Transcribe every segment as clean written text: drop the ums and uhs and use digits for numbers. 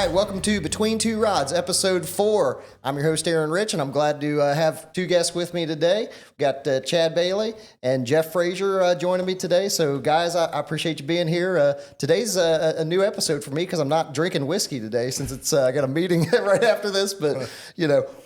right, welcome to Between Two Rods, episode 4. I'm your host, Aaron Rich, and I'm glad to have two guests with me today. We've got Chad Bailey and Jeff Frazier joining me today. So, guys, I appreciate you being here. Today's a new episode for me because I'm not drinking whiskey today since it's I got a meeting right after this. But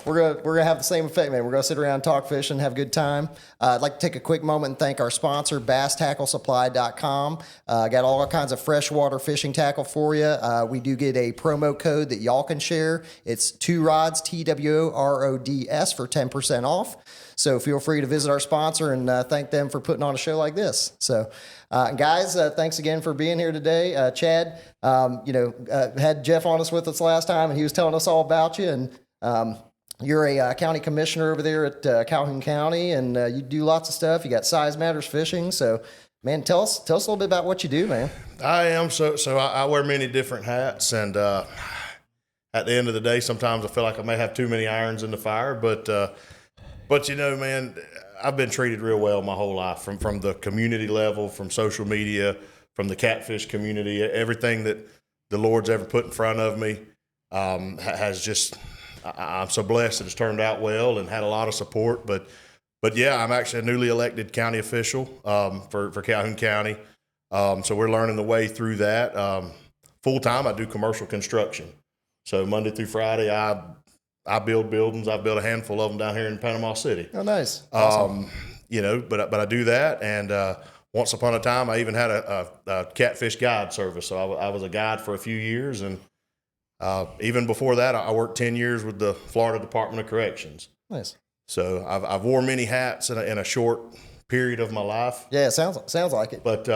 we're gonna have the same effect, man. We're gonna sit around, talk fishing, have a good time. I'd like to take a quick moment and thank our sponsor, BassTackleSupply.com. Got all kinds of freshwater fishing tackle for you. We do get a promo code that y'all can share. It's 2RODS, TWORODS, for 10% off. So feel free to visit our sponsor and thank them for putting on a show like this. So, guys, thanks again for being here today. Chad, had Jeff on us with us last time, and he was telling us all about you. And you're a county commissioner over there at Calhoun County, and you do lots of stuff. You got Size Matters Fishing. So, man, tell us a little bit about what you do, man. I am. So I wear many different hats, and at the end of the day, sometimes I feel like I may have too many irons in the fire, but man, I've been treated real well my whole life, from the community level, from social media, from the Catfish community. Everything that the Lord's ever put in front of me has just, I'm so blessed that it's turned out well and had a lot of support. But yeah, I'm actually a newly elected county official for Calhoun County. So we're learning the way through that. Full time, I do commercial construction. So Monday through Friday, I build buildings. I built a handful of them down here in Panama City. Oh, nice. Awesome. But I do that. And once upon a time, I even had a catfish guide service. So I was a guide for a few years. And even before that, I worked 10 years with the Florida Department of Corrections. Nice. So I've worn many hats in a short period of my life. Yeah, sounds like it. But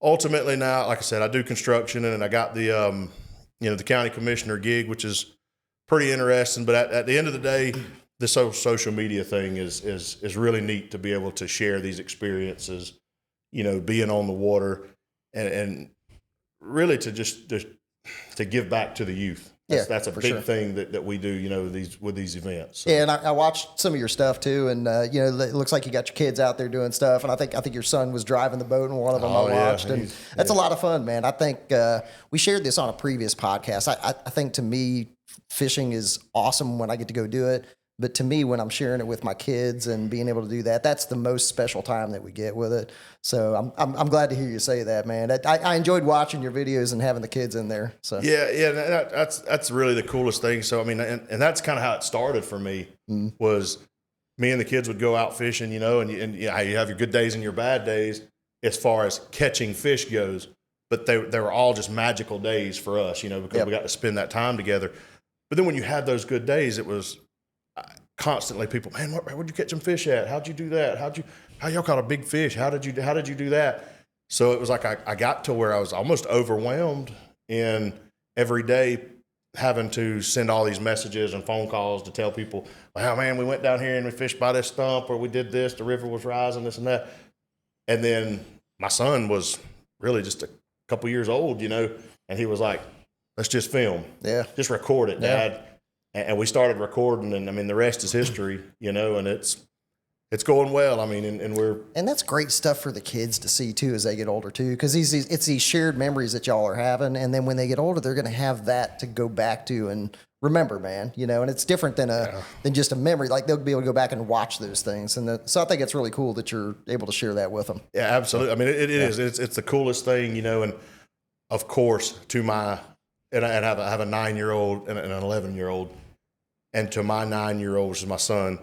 ultimately now, like I said, I do construction, and I got the the county commissioner gig, which is pretty interesting. But at the end of the day, this social media thing is really neat to be able to share these experiences, being on the water, and really to give back to the youth. That's a big thing that we do, with these events. So. Yeah, and I watched some of your stuff too, and it looks like you got your kids out there doing stuff, and I think your son was driving the boat in one of them I watched, and that's a lot of fun, man. I think we shared this on a previous podcast. I think to me, fishing is awesome when I get to go do it. But to me, when I'm sharing it with my kids and being able to do that, that's the most special time that we get with it. So I'm glad to hear you say that, man. I enjoyed watching your videos and having the kids in there. So yeah, that's really the coolest thing. So I mean, and that's kind of how it started for me. Was me and the kids would go out fishing, and you have your good days and your bad days as far as catching fish goes. But they were all just magical days for us, because we got to spend that time together. But then when you had those good days, it was constantly people, man, where'd you catch some fish at? How'd you do that? How y'all caught a big fish? How did you do that? So it was like I got to where I was almost overwhelmed in every day having to send all these messages and phone calls to tell people, wow, man, we went down here and we fished by this stump, or we did this, the river was rising, this and that. And then my son was really just a couple years old, and he was like, let's just film. Yeah. Just record it, Dad. And we started recording, and I mean, the rest is history, and it's going well. I mean, and that's great stuff for the kids to see too as they get older too, because it's these shared memories that y'all are having, and then when they get older, they're going to have that to go back to and remember, man. And it's different than just a memory. Like they'll be able to go back and watch those things, and so I think it's really cool that you're able to share that with them. Yeah, absolutely. I mean, it is. It's the coolest thing, and of course, and I have a 9-year-old and an 11-year-old. And to my 9-year-old, which is my son,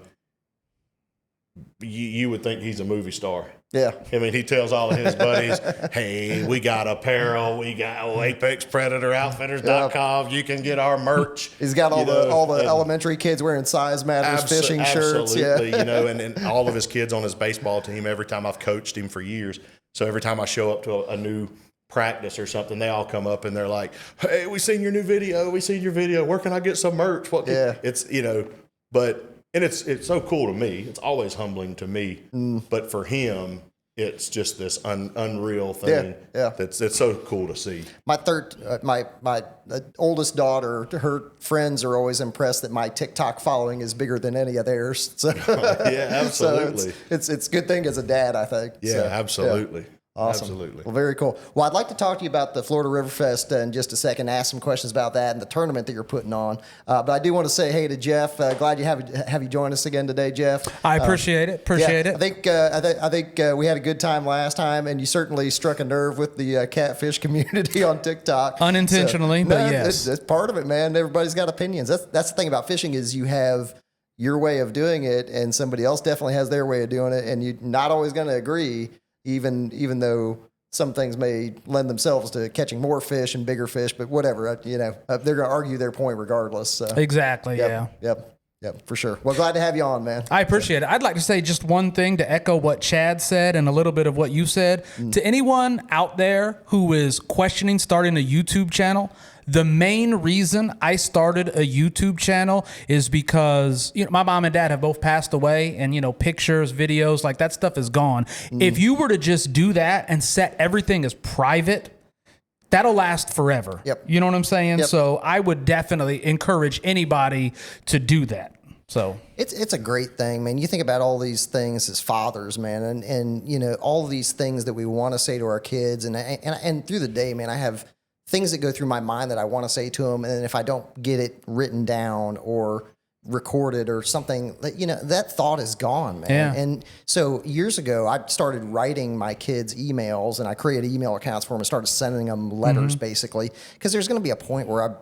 you would think he's a movie star. Yeah. I mean, he tells all of his buddies, hey, we got apparel, we got ApexPredatorOutfitters.com. You can get our merch. He's got all the elementary kids wearing Size Matters fishing shirts. Absolutely. And all of his kids on his baseball team, every time I've coached him for years. So every time I show up to a new practice or something, they all come up and they're like, hey, we seen your video, where can I get some merch? It's but and it's so cool to me. It's always humbling to me, but for him it's just this unreal thing. It's so cool to see. My oldest daughter, her friends are always impressed that my TikTok following is bigger than any of theirs. So yeah, absolutely. So it's a good thing as a dad, I think. Yeah, absolutely. Awesome. Absolutely. Well, very cool. Well, I'd like to talk to you about the Florida River Fest in just a second, ask some questions about that and the tournament that you're putting on. But I do want to say hey to Jeff. Glad you have you join us again today, Jeff. I appreciate it. Appreciate it. I think we had a good time last time, and you certainly struck a nerve with the Catfish community on TikTok. Unintentionally, but yes. It's part of it, man. Everybody's got opinions. That's the thing about fishing is you have your way of doing it, and somebody else definitely has their way of doing it, and you're not always going to agree. Even though some things may lend themselves to catching more fish and bigger fish, but whatever, they're going to argue their point regardless. So. Exactly. Yep, for sure. Well, glad to have you on, man. I appreciate it. I'd like to say just one thing to echo what Chad said and a little bit of what you said. To anyone out there who is questioning starting a YouTube channel, the main reason I started a YouTube channel is because my mom and dad have both passed away, and pictures, videos, like that stuff is gone. If you were to just do that and set everything as private, that'll last forever. Yep. You know what I'm saying? Yep. So I would definitely encourage anybody to do that. So it's a great thing, man. You think about all these things as fathers, man, and all these things that we want to say to our kids, and through the day, man, I have things that go through my mind that I want to say to them, and then if I don't get it written down or recorded or something, that thought is gone, man. Yeah. And so years ago, I started writing my kids emails, and I created email accounts for them and started sending them letters, basically, because there's going to be a point where I'm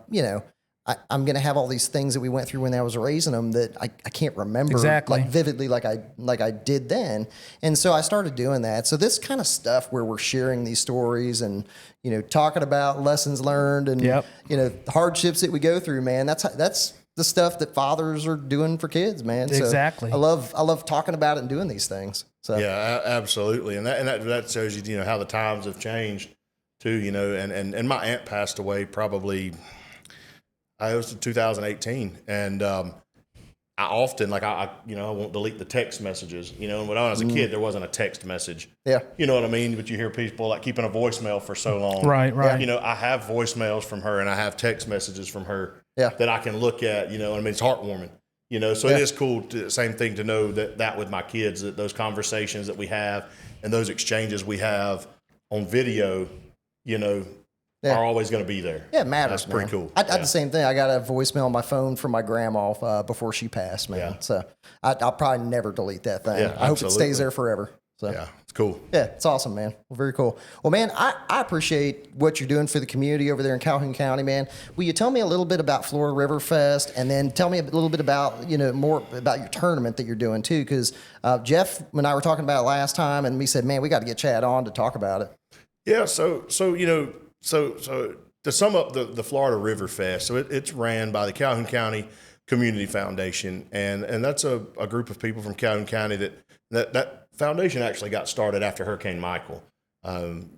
going to have all these things that we went through when I was raising them that I can't remember Exactly. like vividly like I did then. And so I started doing that. So this kind of stuff where we're sharing these stories and, talking about lessons learned and, hardships that we go through, man, that's the stuff that fathers are doing for kids, man. So Exactly. I love talking about it and doing these things. So Yeah, absolutely. And that shows you, how the times have changed too, and my aunt passed away probably, it was in 2018, and I often I won't delete the text messages. And when I was a kid, there wasn't a text message. Yeah, you know what I mean. But you hear people like keeping a voicemail for so long. Right. I have voicemails from her, and I have text messages from her. Yeah. That I can look at. It's heartwarming. So it is cool. Same thing to know that with my kids, that those conversations that we have and those exchanges we have on video, are always going to be there. Yeah, it matters. That's pretty cool. I did the same thing. I got a voicemail on my phone from my grandma before she passed, man. Yeah. So I'll probably never delete that thing. Yeah, I hope it absolutely. stays there forever. So Yeah, it's cool. yeah, it's awesome, man. Well, very cool. Well, man, I appreciate what you're doing for the community over there in Calhoun County, man. Will you tell me a little bit about Florida River Fest, and then tell me a little bit about more about your tournament that you're doing too? Because Jeff and I were talking about it last time, and we said, man, we got to get Chad on to talk about it. Yeah. So to sum up the Florida River Fest, so it's ran by the Calhoun County Community Foundation, and that's a group of people from Calhoun County that foundation actually got started after Hurricane Michael.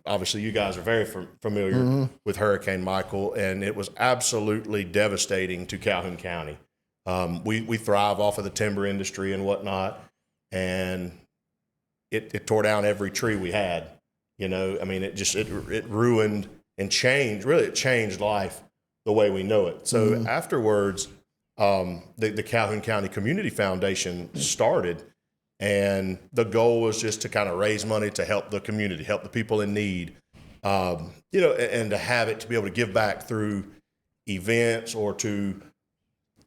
Obviously, you guys are very familiar with Hurricane Michael, and it was absolutely devastating to Calhoun County. We thrive off of the timber industry and whatnot, and it tore down every tree we had. It ruined and changed. Really, it changed life the way we know it. So afterwards, the Calhoun County Community Foundation started. And the goal was just to kind of raise money to help the community, help the people in need, and to have it to be able to give back through events or to,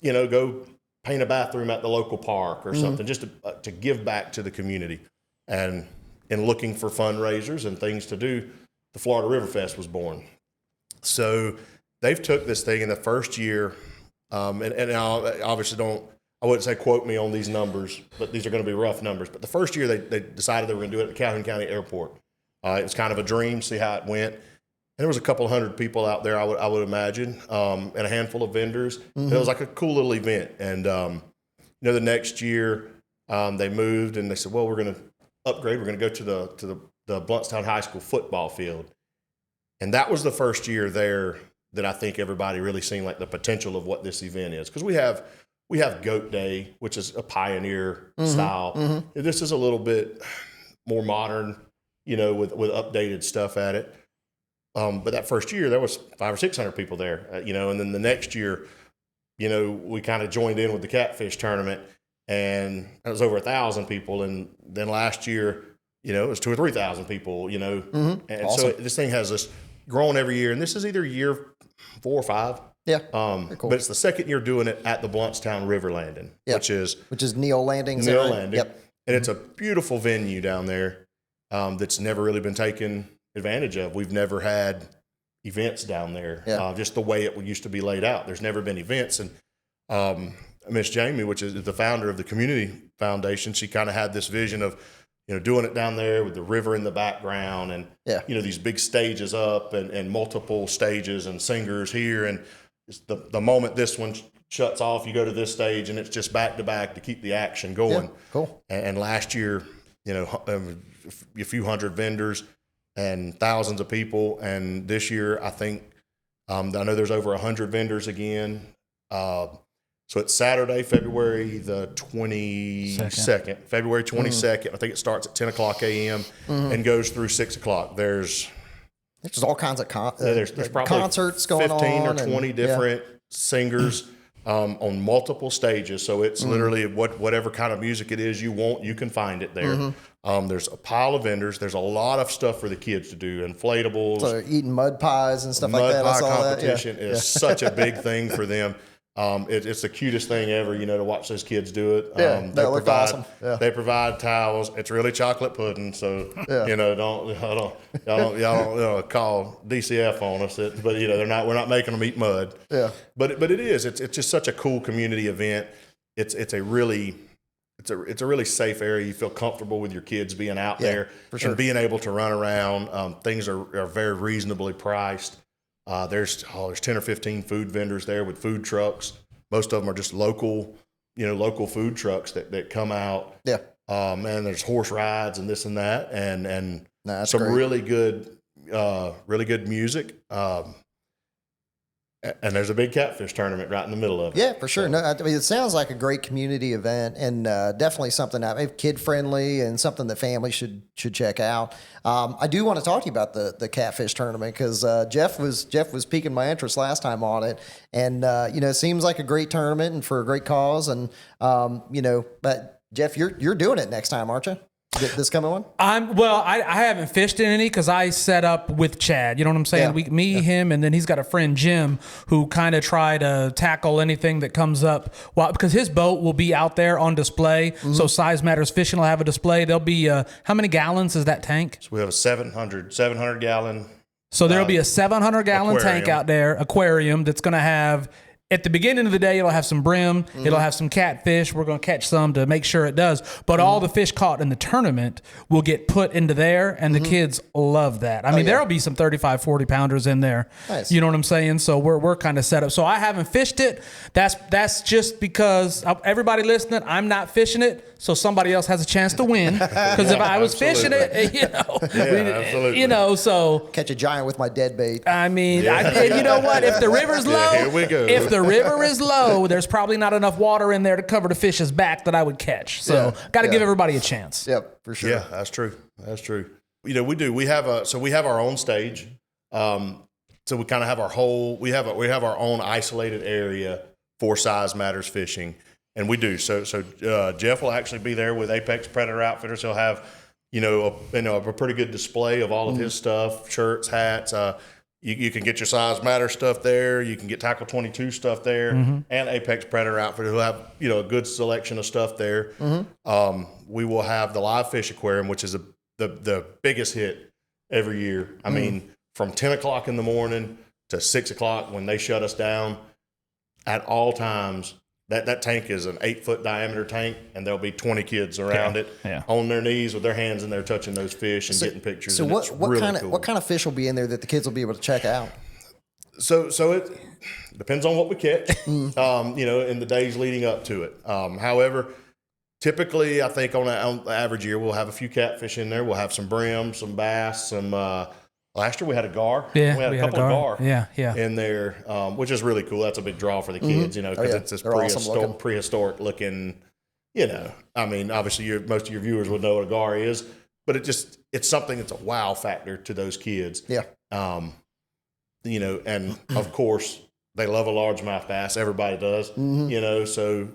go paint a bathroom at the local park or something, just to give back to the community. And in looking for fundraisers and things to do, the Florida River Fest was born. So they've took this thing in the first year, and I obviously I wouldn't say quote me on these numbers, but these are going to be rough numbers. But the first year they decided they were going to do it at the Calhoun County Airport. It was kind of a dream, see how it went. And there was a couple hundred people out there, I would imagine, and a handful of vendors. It was like a cool little event. And the next year they moved and they said, well, we're going to upgrade. We're going to go to the Bluntstown High School football field. And that was the first year there that I think everybody really seen like the potential of what this event is, because we have Goat Day, which is a pioneer style. This is a little bit more modern, with updated stuff at it. But that first year, there was 500 or 600 people there, and then the next year, we kind of joined in with the Catfish tournament, and it was over 1,000 people. And then last year, it was 2,000 or 3,000 people, and Awesome. so this thing has this growing every year, and this is either year 4 or 5. Yeah. But it's the second year doing it at the Bluntstown River Landing, which is Neil Landing. Neil Landing. Yep. And it's a beautiful venue down there that's never really been taken advantage of. We've never had events down there, just the way it used to be laid out. There's never been events. And Miss Jamie, which is the founder of the community foundation, she kind of had this vision of, doing it down there with the river in the background and, these big stages up and multiple stages and singers here. And it's the moment this one shuts off, you go to this stage and it's just back to back to keep the action going. Yeah, cool. And last year, a few hundred vendors and thousands of people. And this year, I think, I know there's over 100 vendors again. So it's Saturday, February the 22nd. February 22nd. I think it starts at 10 o'clock a.m. and goes through 6 o'clock. There's all kinds of there's probably concerts going on. 15 or 20 different singers on multiple stages. So it's literally whatever kind of music it is you want, you can find it there. There's a pile of vendors. There's a lot of stuff for the kids to do. Inflatables. So eating mud pies and stuff like that. Mud pie competition is such a big thing for them. It's the cutest thing ever, to watch those kids do it. They look awesome. Yeah. They provide towels. It's really chocolate pudding, so y'all don't call DCF on us. But we're not making them eat mud. Yeah. But it is. It's just such a cool community event. It's a really safe area. You feel comfortable with your kids being out there for sure. and being able to run around. Things are very reasonably priced. There's 10 or 15 food vendors there with food trucks. Most of them are just local food trucks that come out. Yeah. And there's horse rides and this and that, and some great. really good music. And there's a big catfish tournament right in the middle of it. Yeah, for sure. No, I mean, it sounds like a great community event and definitely something kid friendly and something that families should check out. I do want to talk to you about the catfish tournament because Jeff was piquing my interest last time on it, and it seems like a great tournament and for a great cause, and but Jeff, you're doing it next time, aren't you? This coming one? I haven't fished in any because I set up with Chad. You know what I'm saying? Him, and then he's got a friend, Jim, who kind of try to tackle anything that comes up. Well, because his boat will be out there on display. So Size Matters Fishing will have a display. There'll be, how many gallons is that tank? So we have a 700 gallon. So there'll be a 700-gallon tank out there, aquarium, that's going to have... At the beginning of the day, it'll have some brim. It'll have some catfish. We're going to catch some to make sure it does. But all the fish caught in the tournament will get put into there, and the kids love that. I mean, there'll be some 35, 40-pounders in there. Nice. You know what I'm saying? So we're kind of set up. So I haven't fished it. That's just because everybody listening, I'm not fishing it, so somebody else has a chance to win. Because if I was fishing it, absolutely. so Catch a giant with my dead bait. I mean, and you know what? If the river's low, here we go. If the river is low, there's probably not enough water in there to cover the fish's back that I would catch. So got to give everybody a chance. Yep, for sure. Yeah, that's true. That's true. We do. We have our own stage. So we kind of have we have our own isolated area for Size Matters Fishing, and we do. So Jeff will actually be there with Apex Predator Outfitters. He'll have a pretty good display of all of his stuff, shirts, hats. You can get your Size Matter stuff there. You can get Tackle 22 stuff there, and Apex Predator Outfitter who have a good selection of stuff there. We will have the live fish aquarium, which is the biggest hit every year. I mean, from 10 o'clock in the morning to 6 o'clock when they shut us down, at all times. That tank is an 8-foot diameter tank, and there'll be 20 kids around it on their knees with their hands in there touching those fish and getting pictures. So what kind of fish will be in there that the kids will be able to check out? So it depends on what we catch, in the days leading up to it. However, typically I think on the average year we'll have a few catfish in there. We'll have some brim, some bass, some. Last year we had a gar. Yeah, we had a couple of gar. Yeah. In there, which is really cool. That's a big draw for the kids, because it's this prehistoric looking. I mean, obviously most of your viewers would know what a gar is, but it's something that's a wow factor to those kids. Yeah. And of course they love a largemouth bass. Everybody does. So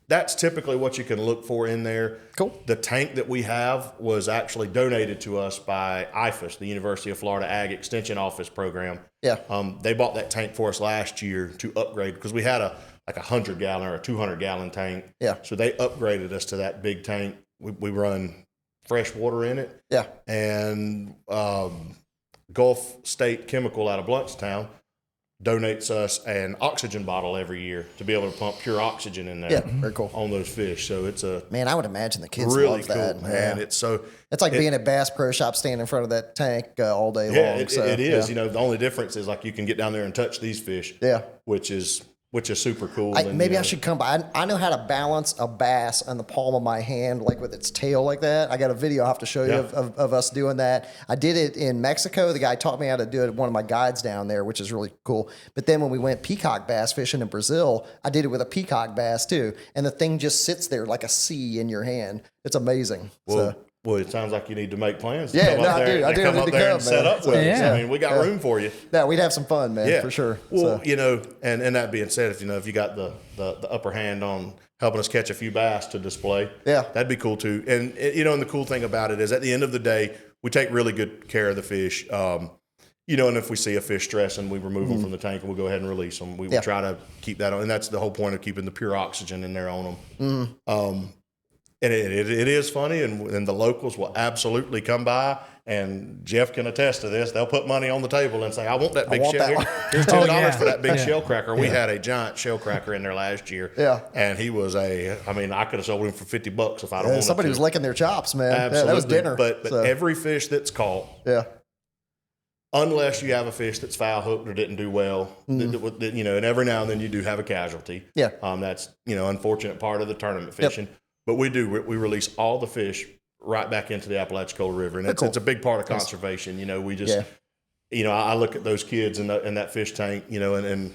that's typically what you can look for in there. Cool. The tank that we have was actually donated to us by IFAS, the University of Florida Ag Extension Office program. Yeah. They bought that tank for us last year to upgrade because we had a 100-gallon or a 200-gallon tank. Yeah. So they upgraded us to that big tank. We run fresh water in it. Yeah. And Gulf State Chemical out of Bluntstown donates us an oxygen bottle every year to be able to pump pure oxygen in there. Yeah, very cool. On those fish. So it's a Man, I would imagine the kids really love cool, that. man. Yeah. It's like being at Bass Pro Shop, standing in front of that tank all day yeah, long. it is. Yeah. You know, the only difference is like you can get down there and touch these fish. Yeah. Which is super cool. Maybe I should come by. I know how to balance a bass on the palm of my hand, like with its tail like that. I got a video I'll have to show you of us doing that. I did it in Mexico. The guy taught me how to do it. One of my guides down there, which is really cool. But then when we went peacock bass fishing in Brazil, I did it with a peacock bass too. And the thing just sits there like a sea in your hand. It's amazing. Well, it sounds like you need to make plans. To Yeah, come no, up I there, do. I do come need up to there come, and set man. up with us. Yeah. I mean, we got room for you. Yeah, we'd have some fun, man, for sure. Well, you know, and that being said, if you got the upper hand on helping us catch a few bass to display, that'd be cool too. And you know, and the cool thing about it is, at the end of the day, we take really good care of the fish. You know, and if we see a fish stressing, we remove them from the tank and we'll go ahead and release them. We try to keep that on, and that's the whole point of keeping the pure oxygen in there on them. And it is funny, and the locals will absolutely come by, and Jeff can attest to this. They'll put money on the table and say, I want that big shell. Here's $10 for that big shell cracker. We had a giant shell cracker in there last year. Yeah. And he was I could have sold him for $50 if I'd wanted to. Somebody was licking their chops, man. Absolutely. Yeah, that was dinner. But every fish that's caught, unless you have a fish that's foul hooked or didn't do well, you know, and every now and then you do have a casualty. Yeah. That's, you know, unfortunate part of the tournament fishing. Yep. But we release all the fish right back into the Apalachicola River. And it's a big part of conservation. You know, we just, you know, I look at those kids in that fish tank, you know, and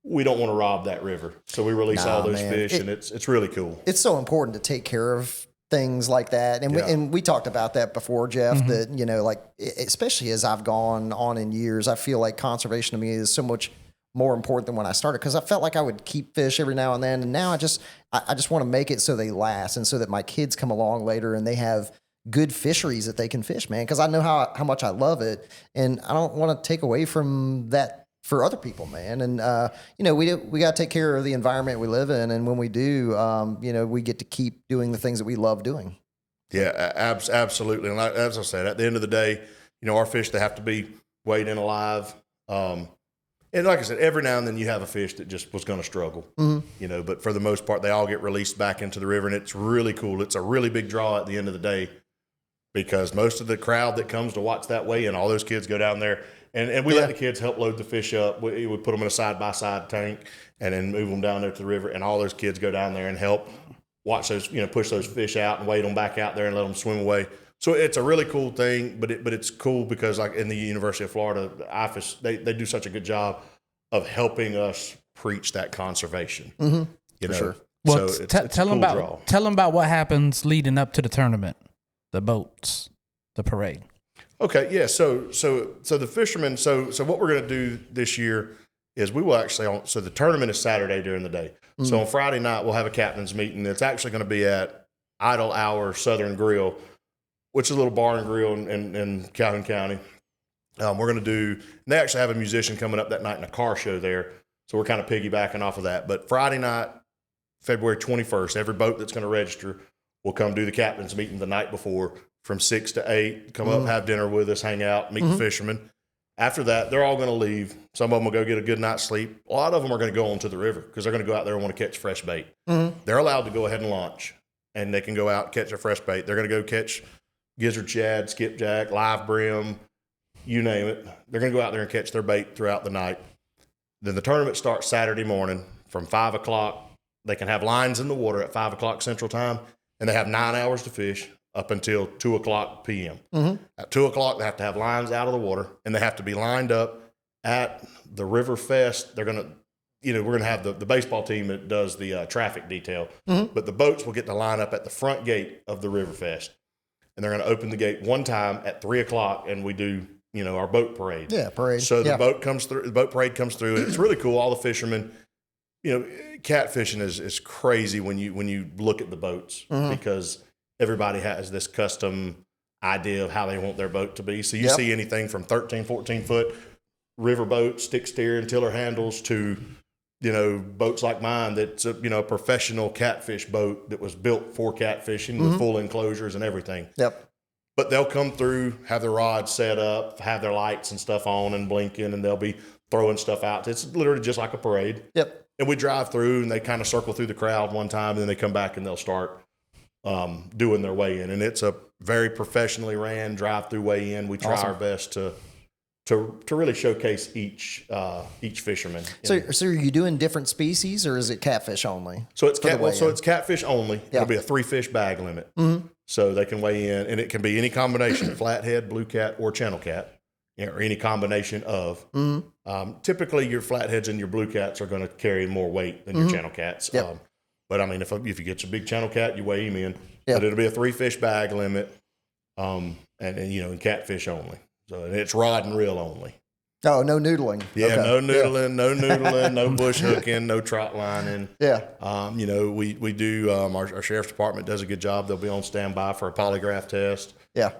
we don't want to rob that river. So we release all those fish, and it's really cool. It's so important to take care of things like that. And we talked about that before, Jeff, that, you know, like, especially as I've gone on in years, I feel like conservation to me is so much more important than when I started, because I felt like I would keep fish every now and then. And now I just want to make it so they last, and so that my kids come along later and they have good fisheries that they can fish, man. Because I know how much I love it, and I don't want to take away from that for other people, man. And you know, we got to take care of the environment we live in, and when we do, you know, we get to keep doing the things that we love doing. Yeah, absolutely. And as I said, at the end of the day, you know, our fish, they have to be weighed in alive. And like I said, every now and then you have a fish that just was going to struggle, you know, but for the most part, they all get released back into the river, and it's really cool. It's a really big draw at the end of the day, because most of the crowd that comes to watch that weigh in, all those kids go down there, and we let the kids help load the fish up. We put them in a side-by-side tank and then move them down there to the river, and all those kids go down there and help watch those, you know, push those fish out and weigh them back out there and let them swim away. So it's a really cool thing, but it's cool because, like, in the University of Florida, the IFAS, they do such a good job of helping us preach that conservation. You know, sure. Well, so it's a cool draw. Tell them about what happens leading up to the tournament, the boats, the parade. Okay, yeah. So the fishermen. So what we're going to do this year is we will actually. So the tournament is Saturday during the day. So on Friday night we'll have a captain's meeting. It's actually going to be at Idle Hour Southern Grill, which is a little bar and grill in Calhoun County. We're going to do, and they actually have a musician coming up that night in a car show there. So we're kind of piggybacking off of that. But Friday night, February 21st, every boat that's going to register will come do the captain's meeting the night before from 6 to 8, come up, have dinner with us, hang out, meet the fishermen. After that, they're all going to leave. Some of them will go get a good night's sleep. A lot of them are going to go onto the river because they're going to go out there and want to catch fresh bait. They're allowed to go ahead and launch, and they can go out and catch a fresh bait. They're going to go catch gizzard shad, skipjack, live brim, you name it. They're going to go out there and catch their bait throughout the night. Then the tournament starts Saturday morning from 5 o'clock. They can have lines in the water at 5 o'clock Central Time, and they have 9 hours to fish up until 2 o'clock p.m. At 2 o'clock, they have to have lines out of the water, and they have to be lined up at the River Fest. They're going to, you know, we're going to have the baseball team that does the traffic detail, but the boats will get to line up at the front gate of the River Fest. And they're going to open the gate one time at 3 o'clock, and we do, you know, our boat parade. Yeah, parade. So the boat comes through. The boat parade comes through, and it's really cool. All the fishermen, catfishing is crazy when you look at the boats because everybody has this custom idea of how they want their boat to be. So you see anything from 13, 14 foot river boats, stick steering, tiller handles to, boats like mine that's a professional catfish boat that was built for catfishing with full enclosures and everything. Yep. But they'll come through, have their rods set up, have their lights and stuff on and blinking, and they'll be throwing stuff out. It's literally just like a parade. Yep. And we drive through, and they kind of circle through the crowd one time, and then they come back and they'll start doing their weigh in. And it's a very professionally ran drive-through weigh in. We try our best to really showcase each fisherman. So are you doing different species, or is it catfish only? So it's it's catfish only. It'll be a 3-fish bag limit. So they can weigh in, and it can be any combination: flathead, blue cat, or channel cat, or any combination of. Typically, your flatheads and your blue cats are going to carry more weight than your channel cats. Yep. But I mean, if you get your big channel cat, you weigh him in. But it'll be a 3-fish bag limit, and catfish only. So it's rod and reel only. Oh, no noodling. Yeah, okay. no noodling, no bush hooking, no trot lining. Yeah. We do, our sheriff's department does a good job. They'll be on standby for a polygraph test. Yeah.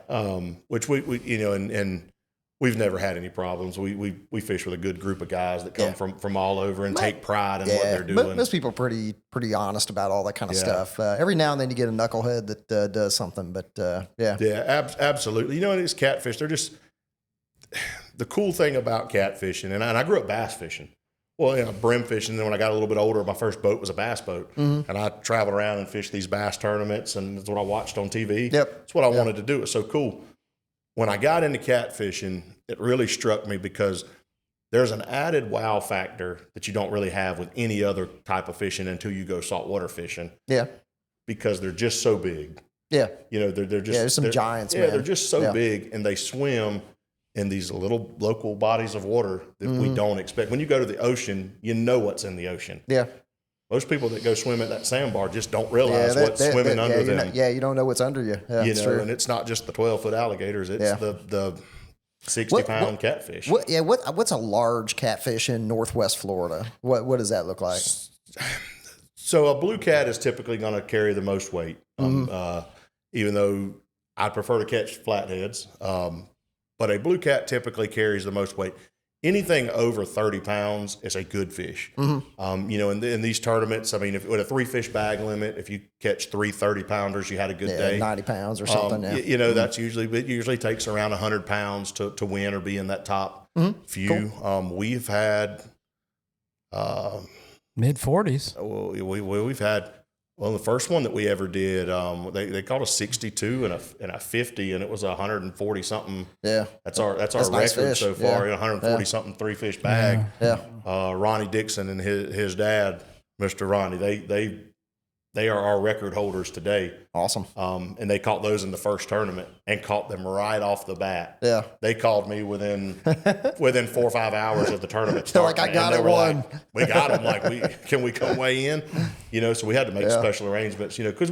Which we and we've never had any problems. We fish with a good group of guys that come from all over and take pride in what they're doing. But most people are pretty honest about all that kind of stuff. Every now and then you get a knucklehead that does something, but yeah. Yeah, absolutely. These catfish, they're just the cool thing about catfishing, and I grew up bass fishing. Well, brim fishing. Then when I got a little bit older, my first boat was a bass boat, and I traveled around and fished these bass tournaments, and that's what I watched on TV. Yep. It's what I wanted to do. It was so cool. When I got into catfishing, it really struck me because there's an added wow factor that you don't really have with any other type of fishing until you go saltwater fishing. Yeah. Because they're just so big. Yeah. They're just there's some giants. Yeah, man. they're just so big, and they swim in these little local bodies of water that we don't expect. When you go to the ocean, you know what's in the ocean. Yeah. Most people that go swim at that sandbar just don't realize what's swimming under them. You don't know what's under you. Yeah, true. And it's not just the 12-foot alligators; it's the 60-pound catfish. What's a large catfish in Northwest Florida? What does that look like? So a blue cat is typically going to carry the most weight, even though I prefer to catch flatheads. But a blue cat typically carries the most weight. Anything over 30 pounds is a good fish. In these tournaments, I mean, if with a 3-fish bag limit, if you catch 3 30-pounders, you had a good day. 90 pounds or something. That's it usually takes around 100 pounds to win or be in that top few. Cool. We've had mid-40s. We've had. Well, the first one that we ever did, they called a 62 and a 50, and it was 140 something. Yeah, that's our nice record fish. so far. 140 something 3-fish bag. Yeah. Ronnie Dixon and his dad, Mr. Ronnie, they are our record holders today. Awesome. And they caught those in the first tournament and caught them right off the bat. Yeah. They called me within 4 or 5 hours of the tournament They're starting. like, I got it one. Like, we got them. Can we come weigh in? So we had to make special arrangements, because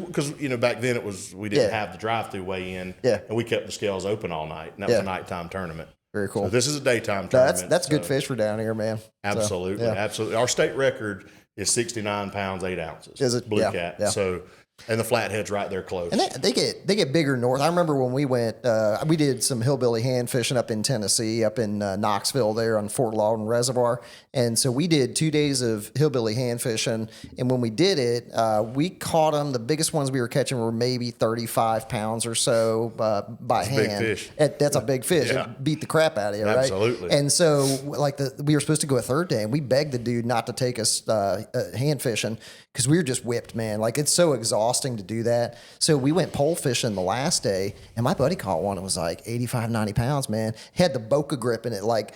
back then we didn't have the drive-through weigh in. Yeah. And we kept the scales open all night. And that was a nighttime tournament. Very cool. So this is a daytime tournament. That's good fish for down here, man. Absolutely. So, absolutely. Our state record is 69 pounds, 8 ounces. Is it? Blue Yeah, cat. yeah. So, and the flathead's right there close. And they get bigger north. I remember when we went, we did some hillbilly hand fishing up in Tennessee, up in Knoxville there on Fort Lawton Reservoir. And so we did 2 days of hillbilly hand fishing. And when we did it, we caught them. The biggest ones we were catching were maybe 35 pounds or so by hand. Big fish. That's a big fish. Yeah. It beat the crap out of you, right? Absolutely. And so we were supposed to go a third day, and we begged the dude not to take us hand fishing because we were just whipped, man. Like, it's so exhausting to do that. So we went pole fishing the last day, and my buddy caught one. It was like 85, 90 pounds, man. He had the Boca grip, and it like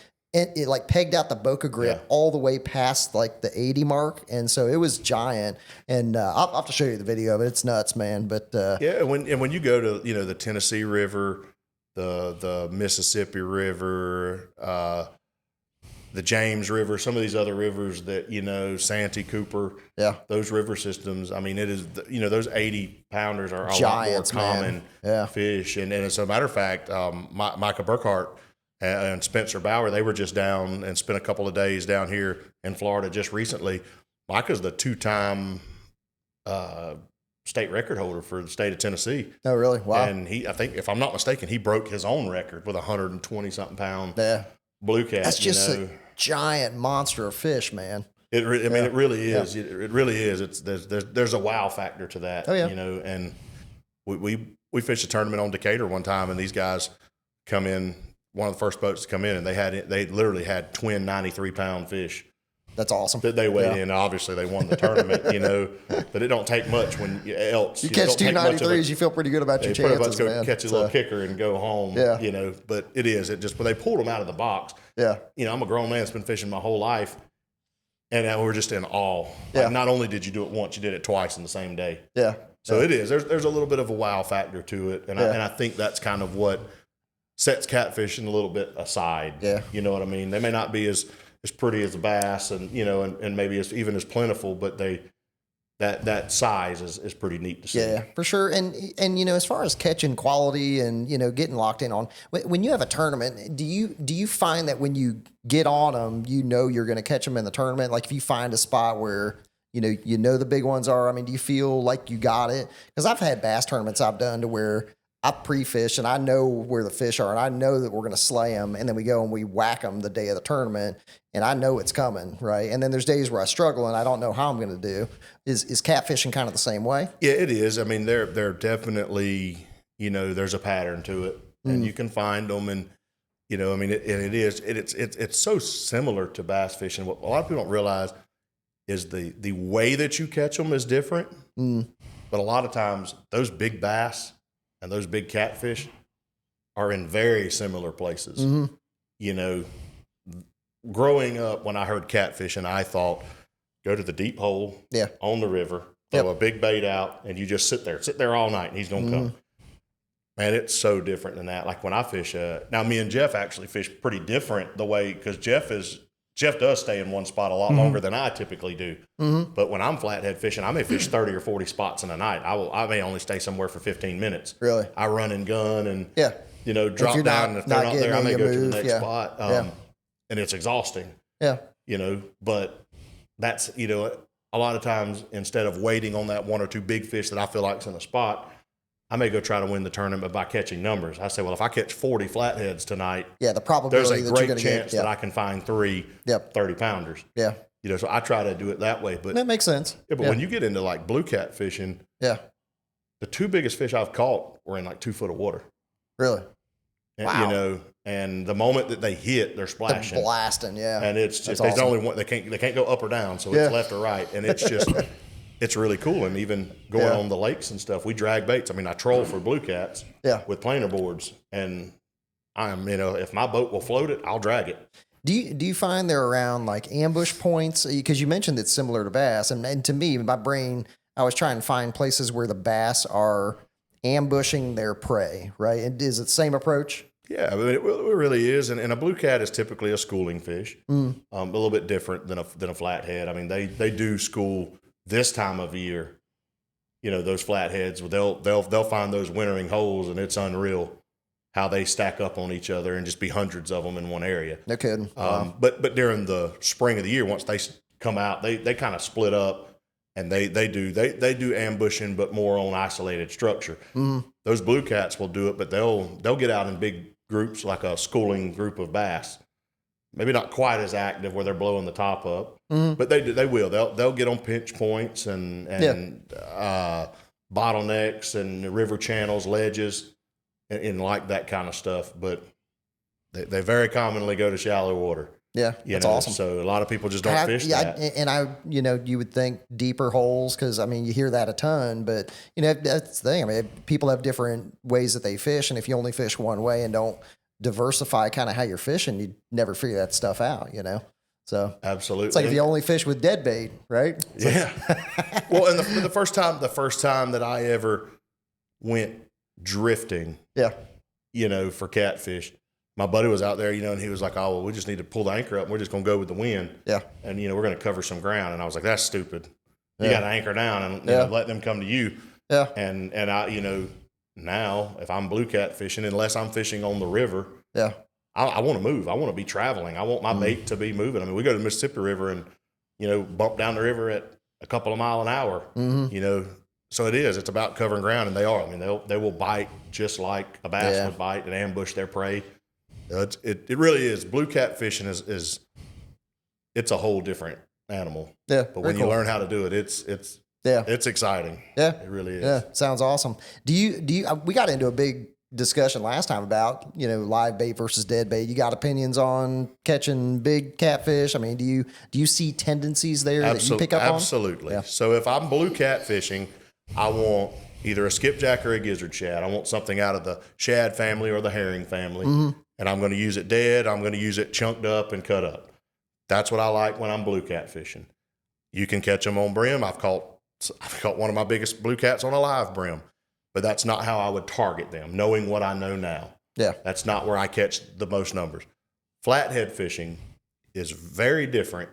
pegged out the Boca grip all the way past like the 80 mark. And so it was giant. And I'll have to show you the video of it. It's nuts, man. But when you go to the Tennessee River, the Mississippi River, the James River, some of these other rivers that, Santee, Cooper, those river systems. I mean, it is, those 80 pounders are a Giants, lot more common fish. And as a matter of fact, Micah Burkhart and Spencer Bauer, they were just down and spent a couple of days down here in Florida just recently Micah's the 2-time state record holder for the state of Tennessee. Oh, really? Wow. And I think, if I'm not mistaken, he broke his own record with 120 something pound Yeah. blue cat. That's just a giant monster of fish, man. It really is. It really is. There's a wow factor to that. Oh, yeah. And we fished a tournament on Decatur one time, and these guys come in, one of the first boats to come in, and they literally had twin 93-pound fish. That's awesome. That they weighed in. Obviously, they won the tournament, but it don't take much when you catch 2 93s, you feel pretty good about your chances, let's go man. catch a little kicker and go home. Yeah. But it is. When they pulled them out of the box. Yeah. I'm a grown man that's been fishing my whole life, and we're just in awe. Yeah. Like, not only did you do it once, you did it twice in the same day. Yeah. So it is. There's a little bit of a wow factor to it, and I think that's kind of what sets catfishing a little bit aside. Yeah. You know what I mean? They may not be as pretty as a bass, and and maybe even as plentiful, but that size is pretty neat to see. Yeah, for sure. And as far as catching quality and getting locked in on, when you have a tournament, do you find that when you get on them, you're going to catch them in the tournament? Like if you find a spot where the big ones are, I mean, do you feel like you got it? Because I've had bass tournaments I've done to where I pre-fish and I know where the fish are and I know that we're going to slay them, and then we go and we whack them the day of the tournament, and I know it's coming, right? And then there's days where I struggle and I don't know how I'm going to do. Is catfishing kind of the same way? Yeah, it is. I mean, they're definitely, there's a pattern to it, and you can find them, and I mean, it's so similar to bass fishing. What a lot of people don't realize is the way that you catch them is different. But a lot of times those big bass and those big catfish are in very similar places. Growing up, when I heard catfishing, I thought, go to the deep hole on the river, throw a big bait out, and you just sit there all night, and he's going to come. Man, it's so different than that. Like when I fish, now me and Jeff actually fish pretty different the way, because Jeff does stay in one spot a lot longer than I typically do. But when I'm flathead fishing, I may fish 30 or 40 spots in a night. I may only stay somewhere for 15 minutes. Really? I run and gun and drop down. And if they're not there, I may go to the next spot. And it's exhausting. Yeah. But that's, a lot of times instead of waiting on that one or two big fish that I feel like is in a spot, I may go try to win the tournament by catching numbers. I say, well, if I catch 40 flatheads tonight, the probability there's a great chance that I can find 3 30-pounders. Yeah. So I try to do it that way. But that makes sense. Yeah, but when you get into like blue cat fishing, the 2 biggest fish I've caught were in like 2 foot of water. Really? And, wow. And the moment that they hit, they're splashing. They're blasting, yeah. And it's just, there's only one, they can't go up or down, so it's left or right. And it's just, it's really cool. And even going on the lakes and stuff, we drag baits. I mean, I troll for blue cats with planer boards. And I'm, if my boat will float it, I'll drag it. Do you find they're around like ambush points? Because you mentioned it's similar to bass. And to me, my brain, I was trying to find places where the bass are ambushing their prey, right? And is it the same approach? Yeah, I mean, it really is. And a blue cat is typically a schooling fish, a little bit different than a flathead. I mean, they do school this time of year. Those flatheads, they'll find those wintering holes, and it's unreal how they stack up on each other and just be hundreds of them in one area. No kidding. Wow. But during the spring of the year, once they come out, they kind of split up, and they do ambushing, but more on isolated structure. Those blue cats will do it, but they'll get out in big groups, like a schooling group of bass. Maybe not quite as active where they're blowing the top up, but they will. They'll get on pinch points and bottlenecks and river channels, ledges, and like that kind of stuff. But they very commonly go to shallow water. Yeah, that's awesome. So a lot of people just don't fish that. And you would think deeper holes, because I mean you hear that a ton, but that's the thing. I mean, people have different ways that they fish, and if you only fish one way and don't diversify kind of how you're fishing, you never figure that stuff out. So absolutely, it's like if you only fish with dead bait, right? Yeah. Well, and the first time that I ever went drifting, for catfish, my buddy was out there, and he was like, oh, well, we just need to pull the anchor up and we're just going to go with the wind. Yeah. And, we're going to cover some ground. And I was like, that's stupid. You got to anchor down and let them come to you. Yeah. And I, now if I'm blue cat fishing, unless I'm fishing on the river, I want to move. I want to be traveling. I want my bait to be moving. I mean, we go to the Mississippi River and, bump down the river at a couple of mile an hour, So it's about covering ground, and they are. I mean, they will bite just like a bass would bite and ambush their prey. It really is. Blue catfishing is it's a whole different animal. Yeah. But when you learn how to do it, it's exciting. Yeah. It really is. Yeah. Sounds awesome. Do you, we got into a big discussion last time about, live bait versus dead bait. You got opinions on catching big catfish? I mean, do you see tendencies there that you pick up on? Absolutely. Yeah. So if I'm blue catfishing, I want either a skipjack or a gizzard shad. I want something out of the shad family or the herring family. Mm-hmm. And I'm going to use it dead. I'm going to use it chunked up and cut up. That's what I like when I'm blue catfishing. You can catch them on brim. I've caught one of my biggest blue cats on a live brim, but that's not how I would target them, knowing what I know now. Yeah. That's not where I catch the most numbers. Flathead fishing is very different.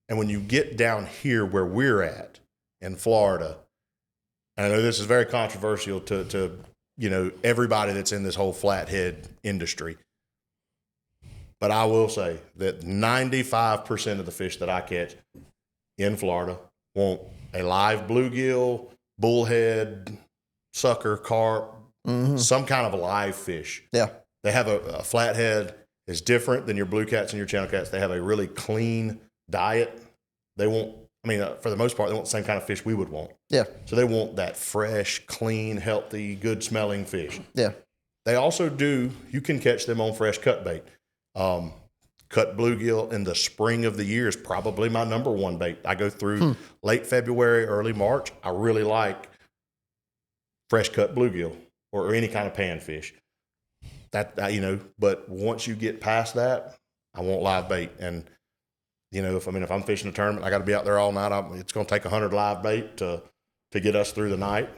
And when you get down here where we're at in Florida, and I know this is very controversial to everybody that's in this whole flathead industry, but I will say that 95% of the fish that I catch in Florida want a live bluegill, bullhead, sucker, carp, some kind of a live fish. Yeah. They have a flathead is different than your blue cats and your channel cats. They have a really clean diet. They want, for the most part, they want the same kind of fish we would want. Yeah. So they want that fresh, clean, healthy, good smelling fish. Yeah. They also you can catch them on fresh cut bait. Cut bluegill in the spring of the year is probably my number one bait. I go through late February, early March. I really like fresh cut bluegill or any kind of panfish. But once you get past that, I want live bait. And, if I'm fishing a tournament, I got to be out there all night. It's going to take 100 live bait to get us through the night.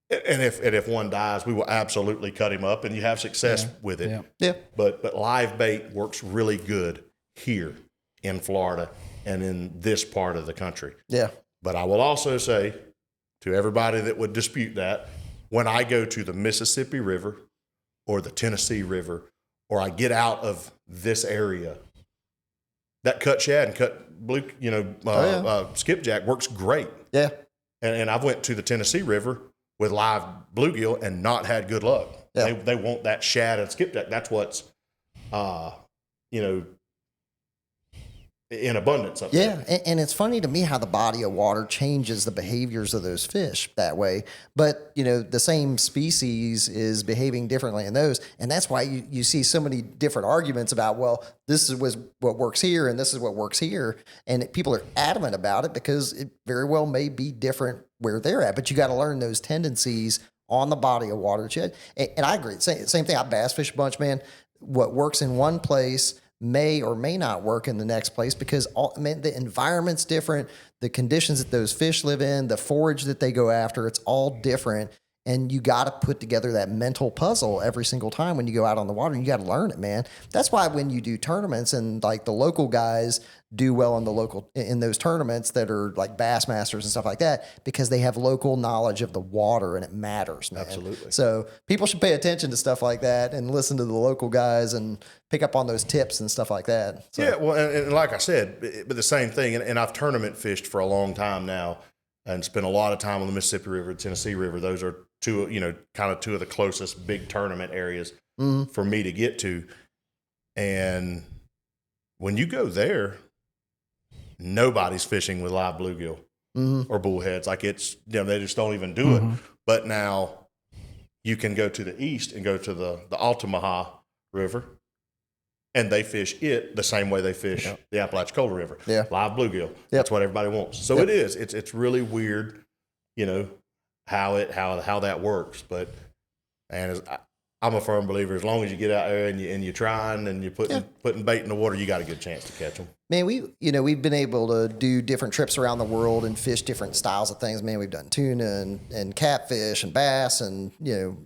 And if one dies, we will absolutely cut him up, and you have success with it. Yeah. But live bait works really good here in Florida and in this part of the country. Yeah. But I will also say to everybody that would dispute that, when I go to the Mississippi River or the Tennessee River, or I get out of this area, that cut shad and cut blue, skipjack works great. Yeah. And I've went to the Tennessee River with live bluegill and not had good luck. Yeah. They want that shad and skipjack. That's what's, in abundance up there. Yeah, and it's funny to me how the body of water changes the behaviors of those fish that way. But, the same species is behaving differently in those. And that's why you see so many different arguments about, well, this is what works here and this is what works here. And people are adamant about it because it very well may be different where they're at. But you got to learn those tendencies on the body of water. And I agree. Same thing. I bass fish a bunch, man. What works in one place may or may not work in the next place because the environment's different, the conditions that those fish live in, the forage that they go after, it's all different. And you got to put together that mental puzzle every single time when you go out on the water, and you got to learn it, man. That's why when you do tournaments and like the local guys do well in those tournaments that are like Bassmasters and stuff like that, because they have local knowledge of the water and it matters, man. Absolutely. So people should pay attention to stuff like that and listen to the local guys and pick up on those tips and stuff like that. So. Yeah. Well, and like I said, but the same thing, and I've tournament fished for a long time now and spent a lot of time on the Mississippi River, Tennessee River. Those are two of the closest big tournament areas for me to get to. And when you go there, nobody's fishing with live bluegill or bullheads. Like it's, they just don't even do it. But now you can go to the east and go to the Altamaha River, and they fish it the same way they fish the Apalachicola River. Yeah. Live bluegill. That's what everybody wants. So it is. It's really weird, how that works. But I'm a firm believer, as long as you get out there and you're trying and you're putting bait in the water, you got a good chance to catch them. Man, we've been able to do different trips around the world and fish different styles of things. Man, we've done tuna and catfish and bass and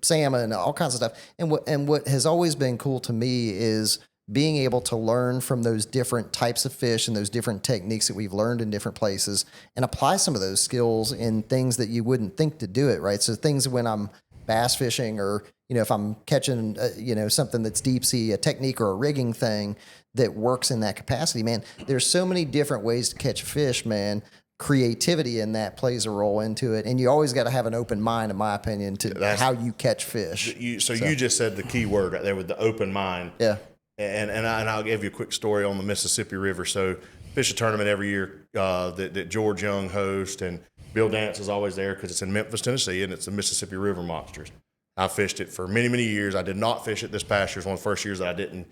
salmon and all kinds of stuff. And what has always been cool to me is being able to learn from those different types of fish and those different techniques that we've learned in different places and apply some of those skills in things that you wouldn't think to do it, right? So things when I'm bass fishing or, if I'm catching, something that's deep sea, a technique or a rigging thing, that works in that capacity, man. There's so many different ways to catch a fish, man. Creativity in that plays a role into it, and you always got to have an open mind, in my opinion, to how you catch fish. So you just said the key word right there with the open mind. Yeah. And I'll give you a quick story on the Mississippi River. So fish a tournament every year that George Young hosts, and Bill Dance is always there because it's in Memphis, Tennessee, and it's the Mississippi River Monsters. I fished it for many, many years. I did not fish it this past year. It's one of the first years that I didn't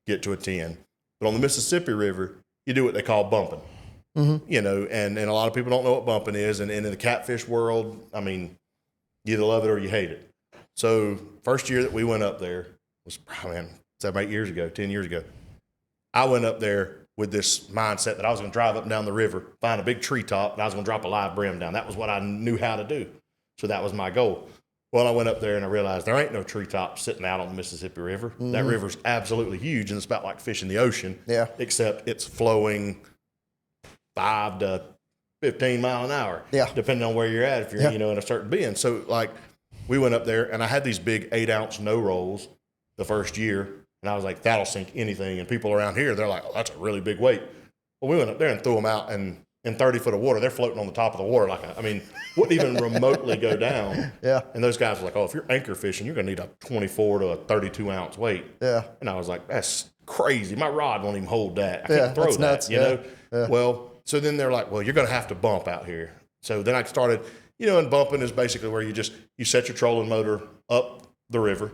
get to attend. But on the Mississippi River, you do what they call bumping. Mm-hmm. You know, and a lot of people don't know what bumping is. And in the catfish world, I mean, you either love it or you hate it. So first year that we went up there was probably 7, 8 years ago, 10 years ago. I went up there with this mindset that I was going to drive up and down the river, find a big treetop, and I was going to drop a live brim down. That was what I knew how to do. So that was my goal. Well, I went up there and I realized there ain't no treetops sitting out on the Mississippi River. Mm-hmm. That river's absolutely huge, and it's about like fishing the ocean. Yeah. Except it's flowing 5 to 15 mile an hour. Yeah. Depending on where you're at, if you're, in a certain bend. So like we went up there and I had these big 8-ounce no rolls the first year. And I was like, that'll sink anything. And people around here, they're like, oh, that's a really big weight. Well, we went up there and threw them out, and in 30 foot of water, they're floating on the top of the water. Wouldn't even remotely go down. Yeah. And those guys were like, oh, if you're anchor fishing, you're going to need a 24 to a 32 ounce weight. Yeah. And I was like, that's crazy. My rod won't even hold that. I can't throw that, nuts. You know? Yeah. Well, so then they're like, well, you're going to have to bump out here. So then I started, and bumping is basically where you set your trolling motor up the river.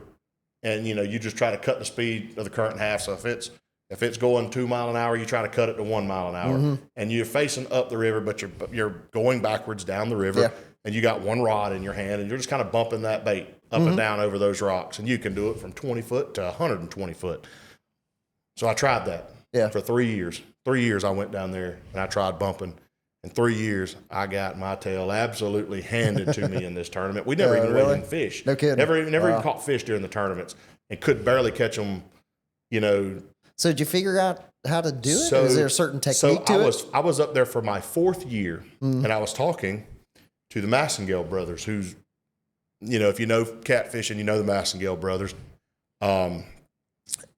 And, you just try to cut the speed of the current in half. So if it's going 2 mile an hour, you try to cut it to 1 mile an hour. Mm-hmm. And you're facing up the river, but you're going backwards down the river. Yeah. And you got one rod in your hand, and you're just kind of bumping that bait up and down over those rocks. And you can do it from 20 foot to 120 foot. So I tried that for 3 years. 3 years I went down there, and I tried bumping. In 3 years, I got my tail absolutely handed to me in this tournament. We never even went and fished. No kidding. Never even caught fish during the tournaments, and could barely catch them, So did you figure out how to do it? Is there a certain technique to it? I was up there for my 4th year, and I was talking to the Massengale brothers, who's, if you know catfishing, you know the Massengale brothers.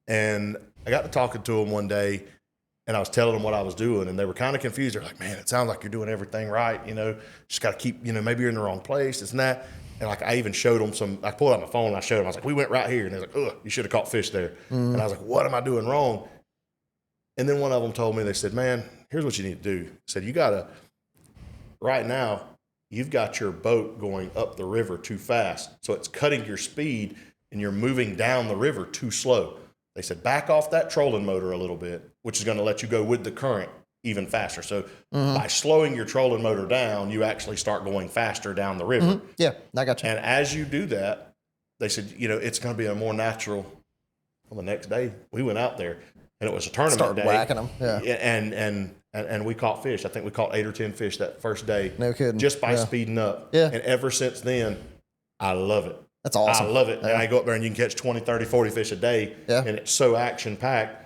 And I got to talking to them one day, and I was telling them what I was doing, and they were kind of confused. They're like, man, it sounds like you're doing everything right. Just got to keep, maybe you're in the wrong place, this and that. And I even showed them I pulled out my phone and I showed them. I was like, we went right here. And they're like, ugh, you should have caught fish there. Mm. And I was like, what am I doing wrong? And then one of them told me, they said, man, here's what you need to do. He said, right now, you've got your boat going up the river too fast. So it's cutting your speed and you're moving down the river too slow. They said, back off that trolling motor a little bit, which is going to let you go with the current even faster. So by slowing your trolling motor down, you actually start going faster down the river. Mm-hmm. Yeah, I got you. And as you do that, they said, it's going to be a more natural. Well, the next day we went out there, and it was a tournament day. Whacking them. Yeah. And we caught fish. I think we caught 8 or 10 fish that first day. No kidding. Just by speeding up. Yeah. And ever since then, I love it. That's awesome. I love it. Yeah. And I go up there and you can catch 20, 30, 40 fish a day. Yeah. And it's so action-packed.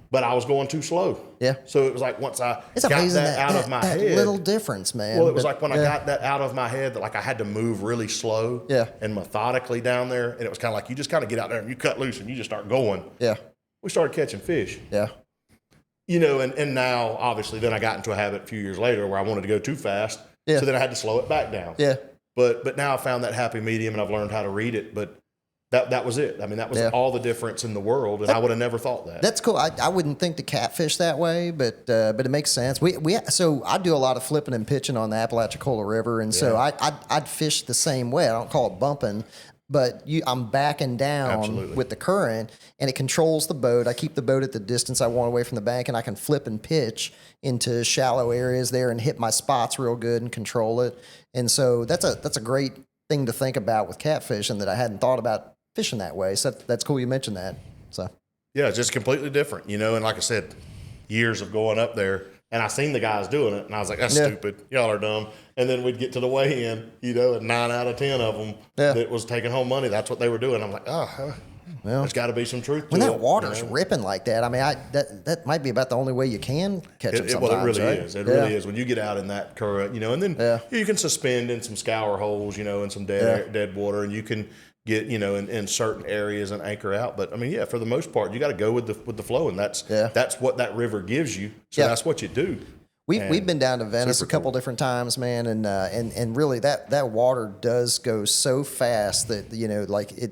But I was going too slow. Yeah. So it was like once I got that out of my head. Little difference, man. Well, it was like when I got that out of my head that I had to move really slow and methodically down there. And it was kind of like you just kind of get out there and you cut loose and you just start going. Yeah. We started catching fish. Yeah. And now, obviously, then I got into a habit a few years later where I wanted to go too fast. Yeah. So then I had to slow it back down. Yeah. But now I found that happy medium and I've learned how to read it. But that was it. I mean, that was all the difference in the world, and I would have never thought that. That's cool. I wouldn't think to catfish that way, but it makes sense. So I do a lot of flipping and pitching on the Apalachicola River, and so I'd fish the same way. I don't call it bumping, but I'm backing down with the current, and it controls the boat. I keep the boat at the distance I want away from the bank, and I can flip and pitch into shallow areas there and hit my spots real good and control it. And so that's a great thing to think about with catfishing that I hadn't thought about fishing that way. So that's cool you mentioned that. So yeah, it's just completely different, and like I said, years of going up there, and I seen the guys doing it, and I was like, that's stupid. Y'all are dumb. And then we'd get to the weigh-in, and 9 out of 10 of them that was taking home money, that's what they were doing. I'm like, there's got to be some truth to it. When that water's ripping like that, I mean, that might be about the only way you can catch them sometimes. Well, it really right? is. It really is. When you get out in that current, and then you can suspend in some scour holes, and some dead water, and you can get, in certain areas and anchor out. But I mean, yeah, for the most part, you got to go with the flow, and that's what that river gives you. So that's what you do. We've been down to Venice a couple different times, man, and really that water does go so fast that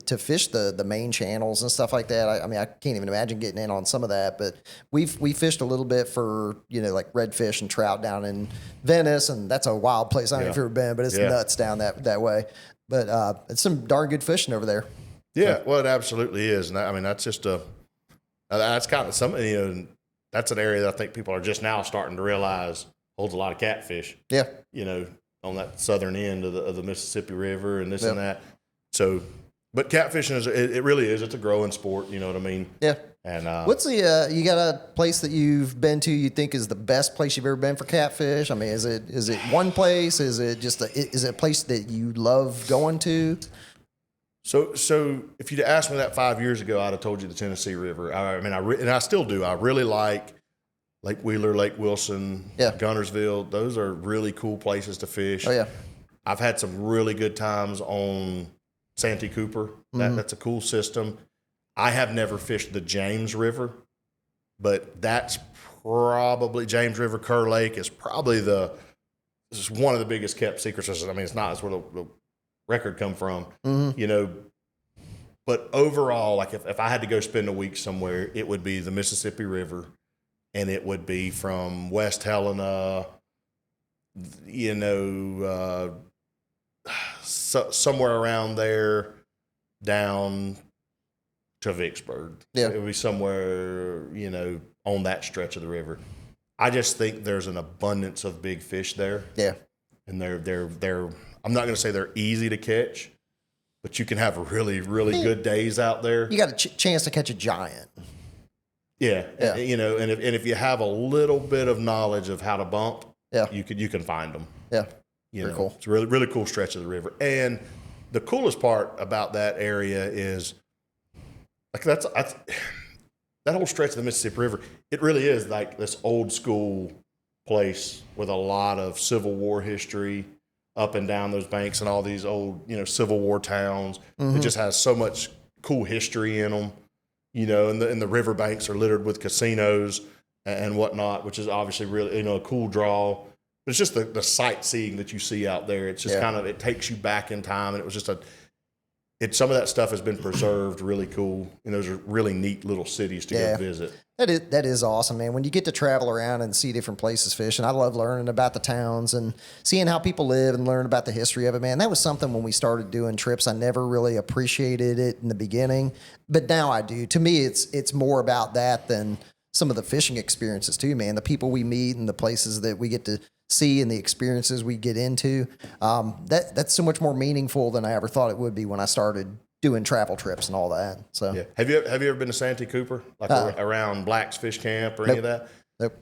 to fish the main channels and stuff like that. I mean, I can't even imagine getting in on some of that. But we fished a little bit for like redfish and trout down in Venice, and that's a wild place. I don't know if you've ever been, but it's nuts down that way. But it's some darn good fishing over there. Yeah, well, it absolutely is, and I mean that's just that's kind of something That's an area that I think people are just now starting to realize holds a lot of catfish. Yeah. On that southern end of the Mississippi River and this and that. So, but catfishing it really is. It's a growing sport. You know what I mean? Yeah. And what's you got a place that you've been to you think is the best place you've ever been for catfish? I mean, is it one place? Is it just is it a place that you love going to? So if you'd asked me that 5 years ago, I'd have told you the Tennessee River. And I still do. I really like Lake Wheeler, Lake Wilson, Guntersville. Those are really cool places to fish. Oh, yeah. I've had some really good times on Santee Cooper. That's a cool system. I have never fished the James River, but that's probably James River, Kerr Lake is probably this is one of the biggest kept secrets. I mean, it's not. It's where the record come from, but overall, like if I had to go spend a week somewhere, it would be the Mississippi River, and it would be from West Helena, somewhere around there down to Vicksburg. Yeah. It would be somewhere, on that stretch of the river. I just think there's an abundance of big fish there. Yeah. And they're I'm not going to say they're easy to catch, but you can have really, really good days out there. You got a chance to catch a giant. Yeah. And if you have a little bit of knowledge of how to bump, you can find them. Yeah. Very cool. It's a really, really cool stretch of the river. And the coolest part about that area is like that whole stretch of the Mississippi River, it really is like this old school place with a lot of Civil War history up and down those banks and all these old, Civil War towns. It just has so much cool history in them, and the river banks are littered with casinos and whatnot, which is obviously really, a cool draw. But it's just the sightseeing that you see out there. It's just kind of, it takes you back in time. And it was just some of that stuff has been preserved really cool. And those are really neat little cities to go visit. That is awesome, man. When you get to travel around and see different places fishing, I love learning about the towns and seeing how people live and learn about the history of it, man. That was something when we started doing trips, I never really appreciated it in the beginning, but now I do. To me, it's more about that than some of the fishing experiences too, man. The people we meet and the places that we get to see and the experiences we get into, that's so much more meaningful than I ever thought it would be when I started doing travel trips and all that. So have you ever been to Santee Cooper, like around Black's Fish Camp or any of that? Nope.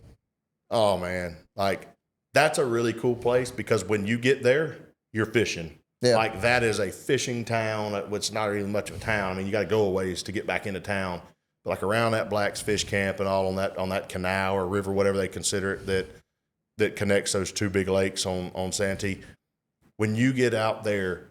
Oh man, like that's a really cool place because when you get there, you're fishing. Yeah. Like that is a fishing town. It's not even much of a town. I mean, you got to go a ways to get back into town. But like around that Black's Fish Camp and all on that canal or river, whatever they consider it, that connects those two big lakes on Santee. When you get out there,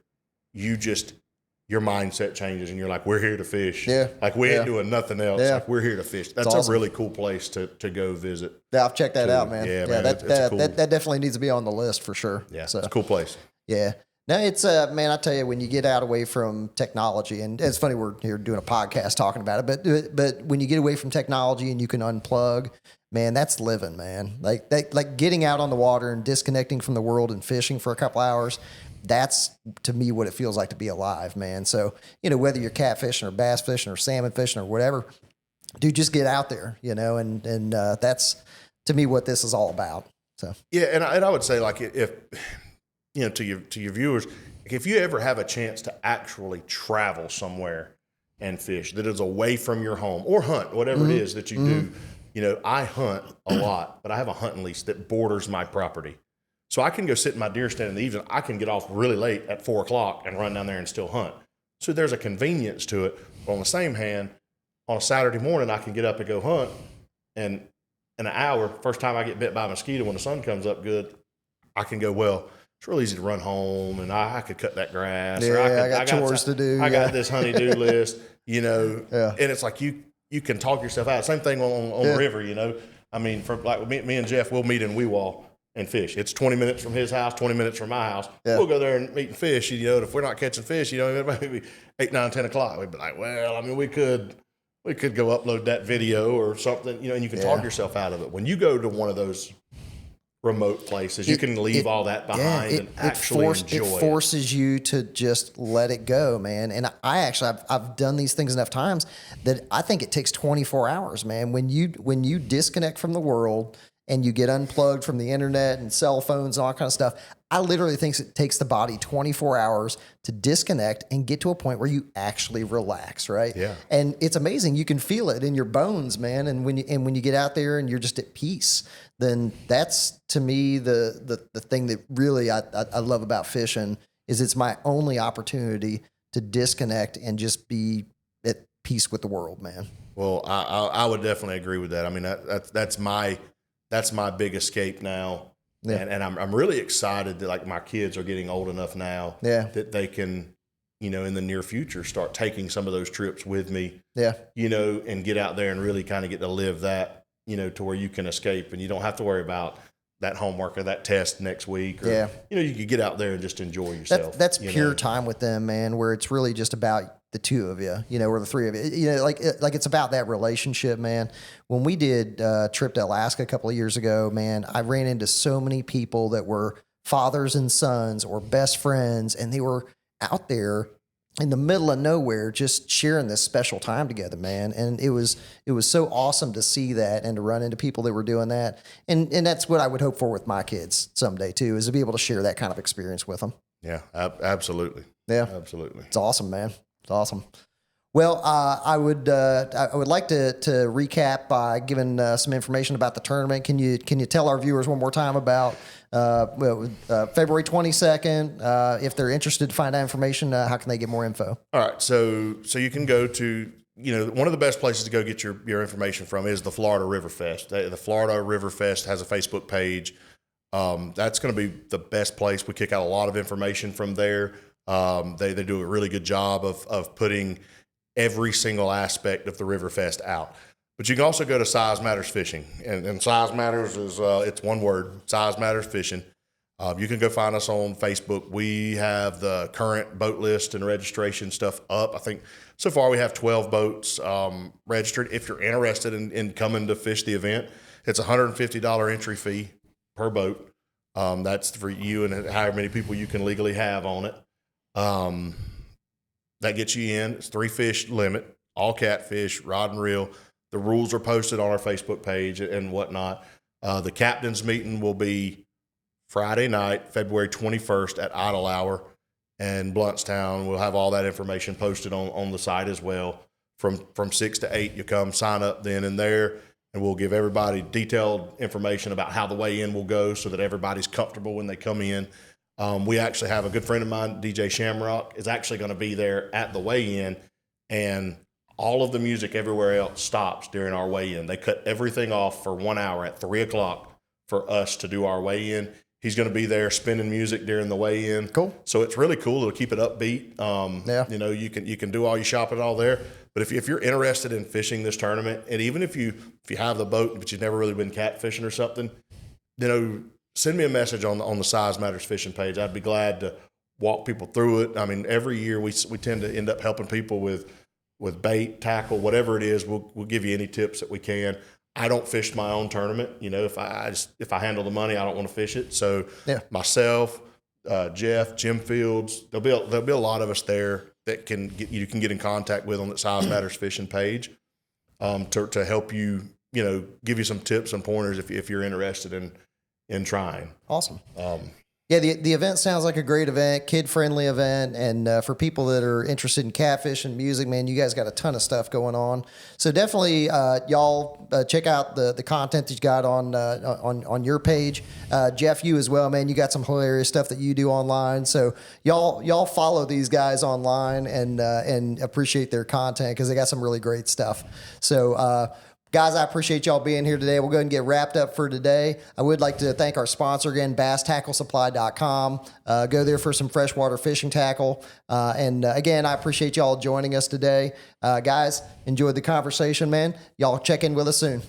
your mindset changes and you're like, we're here to fish. Yeah. Like we ain't doing nothing else. Yeah. Like we're here to fish. That's awesome. A really cool place to go visit. Yeah, I'll check that out, man. Yeah, man. That definitely needs to be on the list for sure. Yeah. So, it's a cool place. Yeah. No, it's man, I tell you, when you get out away from technology, and it's funny we're here doing a podcast talking about it, but when you get away from technology and you can unplug, man, that's living, man. Like getting out on the water and disconnecting from the world and fishing for a couple hours. That's to me what it feels like to be alive, man. So, whether you're catfishing or bass fishing or salmon fishing or whatever, dude, just get out there, and that's to me what this is all about. So, yeah. And I would say like if, to your viewers, if you ever have a chance to actually travel somewhere and fish that is away from your home or hunt, whatever it is that you do, I hunt a lot, but I have a hunting lease that borders my property. So I can go sit in my deer stand in the evening. I can get off really late at 4:00 and run down there and still hunt. So there's a convenience to it. But on the same hand, on a Saturday morning, I can get up and go hunt. And in an hour, first time I get bit by a mosquito when the sun comes up good, I can go, well, it's real easy to run home, and I could cut that grass. Yeah, or I got chores to do. I Yeah. got this honey-do list, Yeah. and it's like you can talk yourself out. Same thing on the river, I mean, from like me and Jeff, we'll meet in Weewall and fish. It's 20 minutes from his house, 20 minutes from my house. Yeah. We'll go there and meet and fish. And if we're not catching fish, maybe 8, 9, 10 o'clock, we'd be like, well, I mean, we could go upload that video or something, and you can talk yourself out of it. When you go to one of those remote places, you can leave all that behind and actually enjoy it. It forces you to just let it go, man. And I've done these things enough times that I think it takes 24 hours, man. When you disconnect from the world and you get unplugged from the internet and cell phones and all that kind of stuff, I literally think it takes the body 24 hours to disconnect and get to a point where you actually relax, right? Yeah. And it's amazing. You can feel it in your bones, man. And when you get out there and you're just at peace, then that's, to me, the thing that really I love about fishing is it's my only opportunity to disconnect and just be at peace with the world, man. Well, I would definitely agree with that. I mean, that's my big escape now. Yeah. And I'm really excited that like my kids are getting old enough now that they can, in the near future start taking some of those trips with me. Yeah. And get out there and really kind of get to live that, to where you can escape and you don't have to worry about that homework or that test next week. Or, you can get out there and just enjoy yourself. That's pure time with them, man, where it's really just about the two of you, or the three of you, like it's about that relationship, man. When we did a trip to Alaska a couple of years ago, man, I ran into so many people that were fathers and sons or best friends, and they were out there in the middle of nowhere just sharing this special time together, man. And it was so awesome to see that and to run into people that were doing that. And that's what I would hope for with my kids someday too, is to be able to share that kind of experience with them. Yeah, absolutely. Yeah, absolutely. It's awesome, man. It's awesome. Well, I would like to recap by giving some information about the tournament. Can you tell our viewers one more time about February 22nd? If they're interested to find out information, how can they get more info? All right, so you can go to one of the best places to go get your information from is the Florida River Fest. The Florida River Fest has a Facebook page. That's going to be the best place. We kick out a lot of information from there. They do a really good job of putting every single aspect of the River Fest out. But you can also go to Size Matters Fishing, and Size Matters is it's one word, Size Matters Fishing. You can go find us on Facebook. We have the current boat list and registration stuff up. I think so far we have 12 boats registered. If you're interested in coming to fish the event, it's a $150 entry fee per boat. That's for you and however many people you can legally have on it. That gets you in. It's 3 fish limit, all catfish, rod and reel. The rules are posted on our Facebook page and whatnot. The captain's meeting will be Friday night, February 21st at Idle Hour and Bluntstown. We'll have all that information posted on the site as well. From 6 to 8, you come sign up then and there, and we'll give everybody detailed information about how the weigh-in will go so that everybody's comfortable when they come in. We actually have a good friend of mine, DJ Shamrock, is actually going to be there at the weigh-in, and all of the music everywhere else stops during our weigh-in. They cut everything off for 1 hour at 3 o'clock for us to do our weigh-in. He's going to be there spinning music during the weigh-in. Cool. So it's really cool. It'll keep it upbeat. You can do all your shopping all there. But if you're interested in fishing this tournament, and even if you have the boat but you've never really been catfishing or something, send me a message on the Size Matters Fishing page. I'd be glad to walk people through it. I mean, every year we tend to end up helping people with bait, tackle, whatever it is. We'll give you any tips that we can. I don't fish my own tournament. If I handle the money, I don't want to fish it. So myself, Jeff, Jim Fields, there'll be a lot of us there that you can get in contact with on the Size Matters Fishing page to help you, give you some tips and pointers if you're interested in trying. Awesome. Yeah, the event sounds like a great event, kid-friendly event, and for people that are interested in catfish and music, man, you guys got a ton of stuff going on. So definitely, y'all check out the content that you got on your page. Jeff, you as well, man. You got some hilarious stuff that you do online. So y'all follow these guys online and appreciate their content because they got some really great stuff. So Guys, I appreciate y'all being here today. We'll go ahead and get wrapped up for today. I would like to thank our sponsor again, BassTackleSupply.com. Go there for some freshwater fishing tackle. And again, I appreciate y'all joining us today. Guys, enjoyed the conversation, man. Y'all check in with us soon.